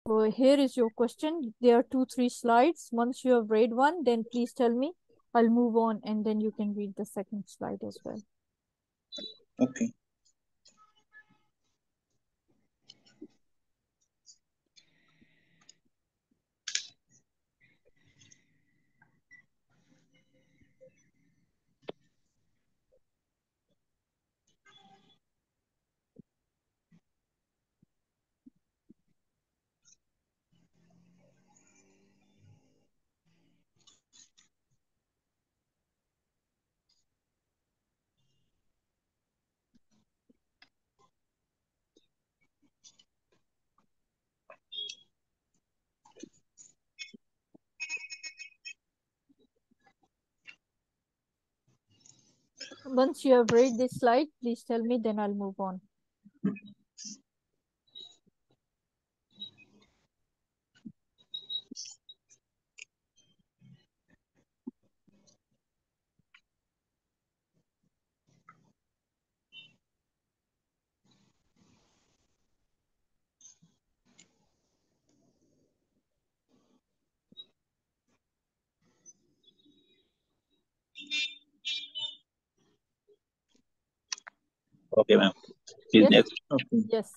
So here is your question. There are 2-3 slides. Once you have read one, then please tell me. I'll move on and then you can read the second slide as well. Okay. Once you have read this slide, please tell me, then I'll move on. Okay, ma'am. Please Yes? next. Okay. Yes.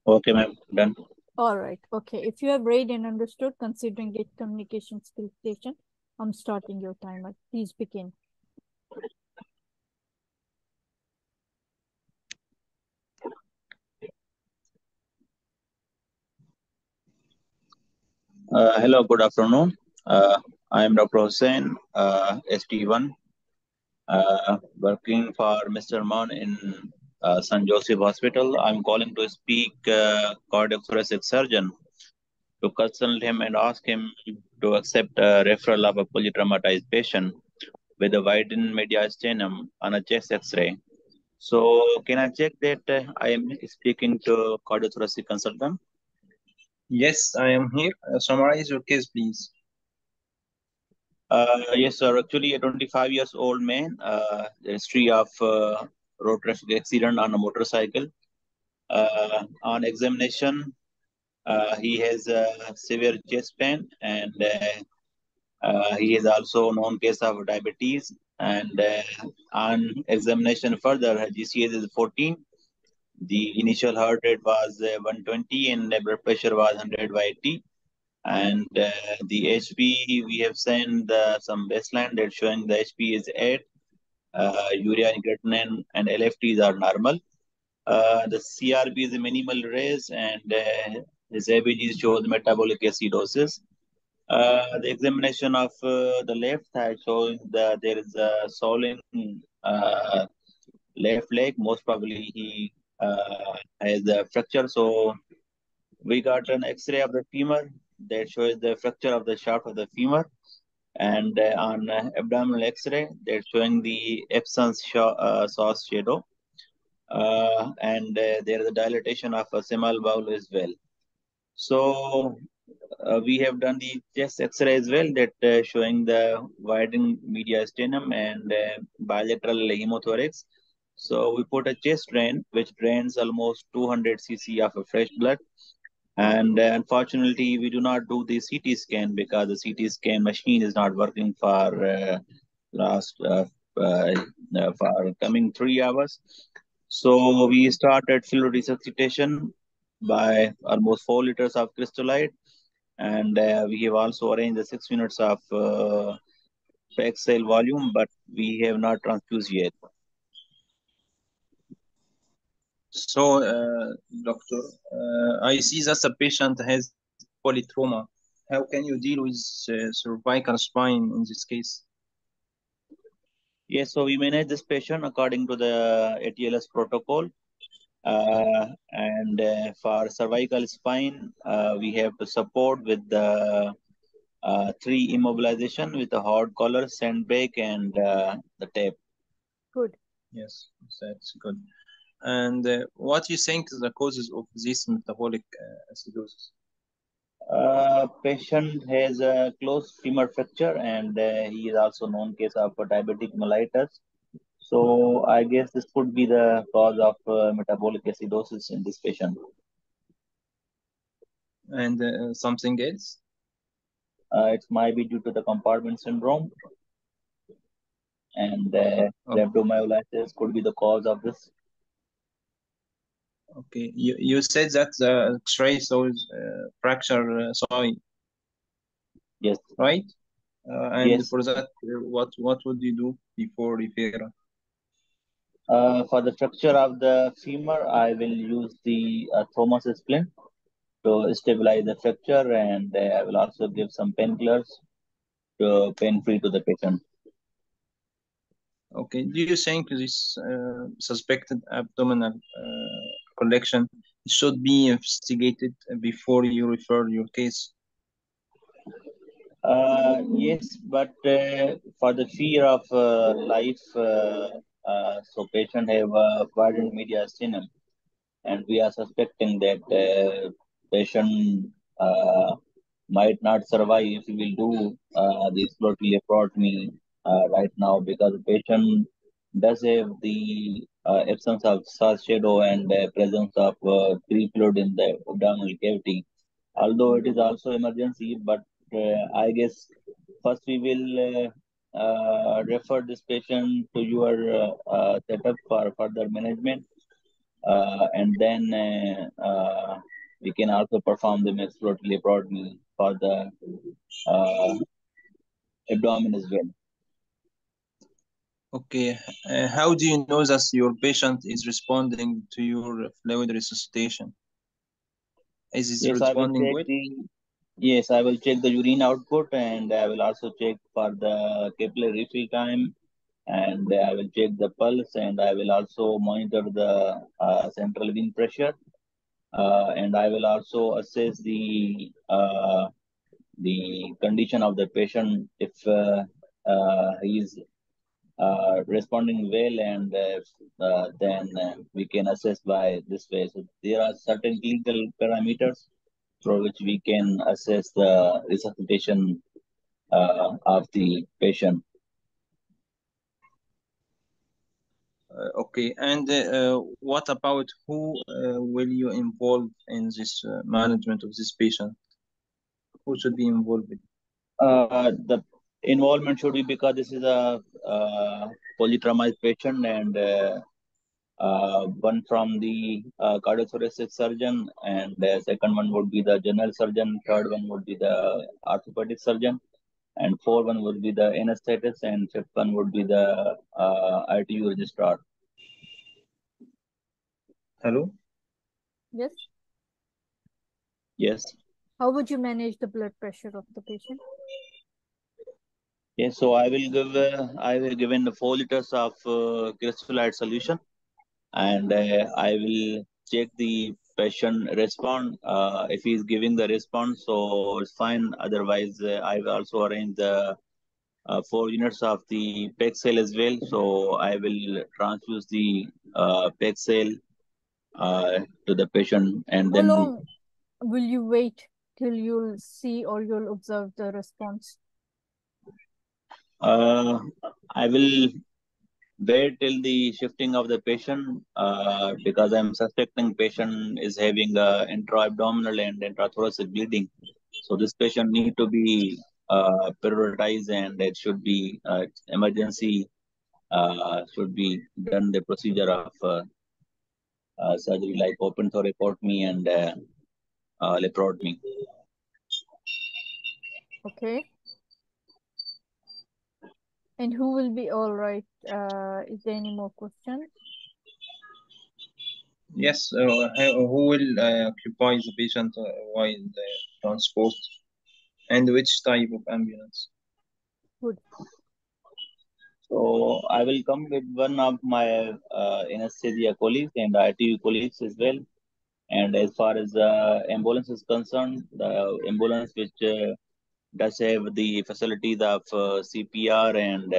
Okay, ma'am. Done. All right. Okay. If you have read and understood, considering it communication skill station, I'm starting your timer. Please begin. Hello, good afternoon. I am Dr. Hussain, ST1, working for Mr. Mann in St. Joseph Hospital. I'm calling to speak cardiothoracic surgeon to consult him and ask him to accept a referral of a polytraumatized patient with a widened mediastinum on a chest X-ray. So, can I check that I am speaking to cardiothoracic consultant? Yes, I am here. Summarize your case, please. Yes, sir. Actually, a 25 years old man, the history of road traffic accident on a motorcycle. On examination, he has severe chest pain and he is also known case of diabetes. And on examination further, GCS is 14. The initial heart rate was 120 and the blood pressure was 100 by 80. And the HP, we have sent some baseline that showing the HP is 8. Urea and creatinine and LFTs are normal. The CRP is a minimal raise and his ABG shows metabolic acidosis. The examination of the left side showing that there is a swelling uh, left leg. Most probably he has a fracture. So we got an X-ray of the femur that shows the fracture of the shaft of the femur, and on abdominal X-ray that's showing the Epson's sauce shadow, and there is a dilatation of a seminal bowel as well. So we have done the chest X-ray as well that showing the widening mediastinum and bilateral hemothorax. So we put a chest drain which drains almost 200 cc of a fresh blood And unfortunately, we do not do the CT scan because the CT scan machine is not working for last uh, for coming 3 hours. So we started fluid resuscitation by almost 4 liters of crystallite, and we have also arranged the 6 minutes of PEG cell volume, but we have not transfused yet. So, doctor, I see that the patient has polytrauma. How can you deal with cervical spine in this case? Yes, so we manage this patient according to the ATLS protocol. And for cervical spine, we have to support with the three immobilization with the hard collar, sandbag, and the tape. Good. Yes, that's good. And what do you think is the causes of this metabolic acidosis? Patient has a closed femur fracture, and he is also known case of diabetic mellitus. So I guess this could be the cause of metabolic acidosis in this patient. And something else? It might be due to the compartment syndrome, and Oh, rhabdomyolysis could be the cause of this. okay. You said that the X-ray shows fracture side, Yes, right? And yes. for that, what would you do before referral? For the fracture of the femur, I will use the Thomas splint to stabilize the fracture, and I will also give some painkillers to pain-free to the patient. Okay. Do you think this suspected abdominal collection should be investigated before you refer your case? Yes, but for the fear of life, so patient have widened mediastinum, and we are suspecting that patient might not survive if we will do the exploratory laparotomy right now because the patient does have the absence of source shadow and presence of free fluid in the abdominal cavity. Although it is also emergency, but I guess first we will refer this patient to your setup for further management, and then we can also perform the exploratory laparotomy for the uh, abdomen as well. Okay. How do you know that your patient is responding to your fluid resuscitation? Is he Yes, I will responding check well? the yes, I will check the urine output, and I will also check for the capillary refill time, and I will check the pulse, and I will also monitor the central vein pressure, and I will also assess the condition of the patient if he is responding well, and then we can assess by this way. So there are certain clinical parameters through which we can assess the resuscitation of the patient. Okay. And what about who will you involve in this management of this patient? Who should be involved? The involvement should be because this is a polytraumatized patient, and one from the cardiothoracic surgeon, and the second one would be the general surgeon, third one would be the orthopedic surgeon, and fourth one would be the anesthetist, and fifth one would be the ITU registrar. Hello? Yes. Yes. How would you manage the blood pressure of the patient? Yes. So I will give in the 4 liters of crystallite solution, and I will check the patient respond. If he is giving the response, so it's fine. Otherwise, I will also arrange the 4 units of the PEG cell as well. So I will transfuse the PEG cell to the patient, and How then long will you wait till you'll see or you'll observe the response? uh, I will wait till the shifting of the patient because I'm suspecting patient is having intra-abdominal and intrathoracic bleeding. So this patient need to be prioritized, and it should be emergency should be done the procedure of surgery like open thoracotomy and laparotomy. Okay. And who will be all right? Is there any more questions? Yes, who will occupy the patient while transport, and which type of ambulance? Good. So I will come with one of my anesthesia colleagues and ITU colleagues as well. And as far as the ambulance is concerned, the ambulance which does have the facilities of CPR and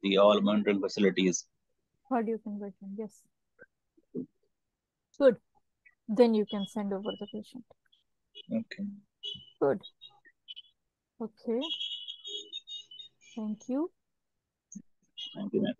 the all monitoring facilities. Cardio conversion, yes. Good. Then you can send over the patient. Okay. Good. Okay. Thank you. Thank you, ma'am.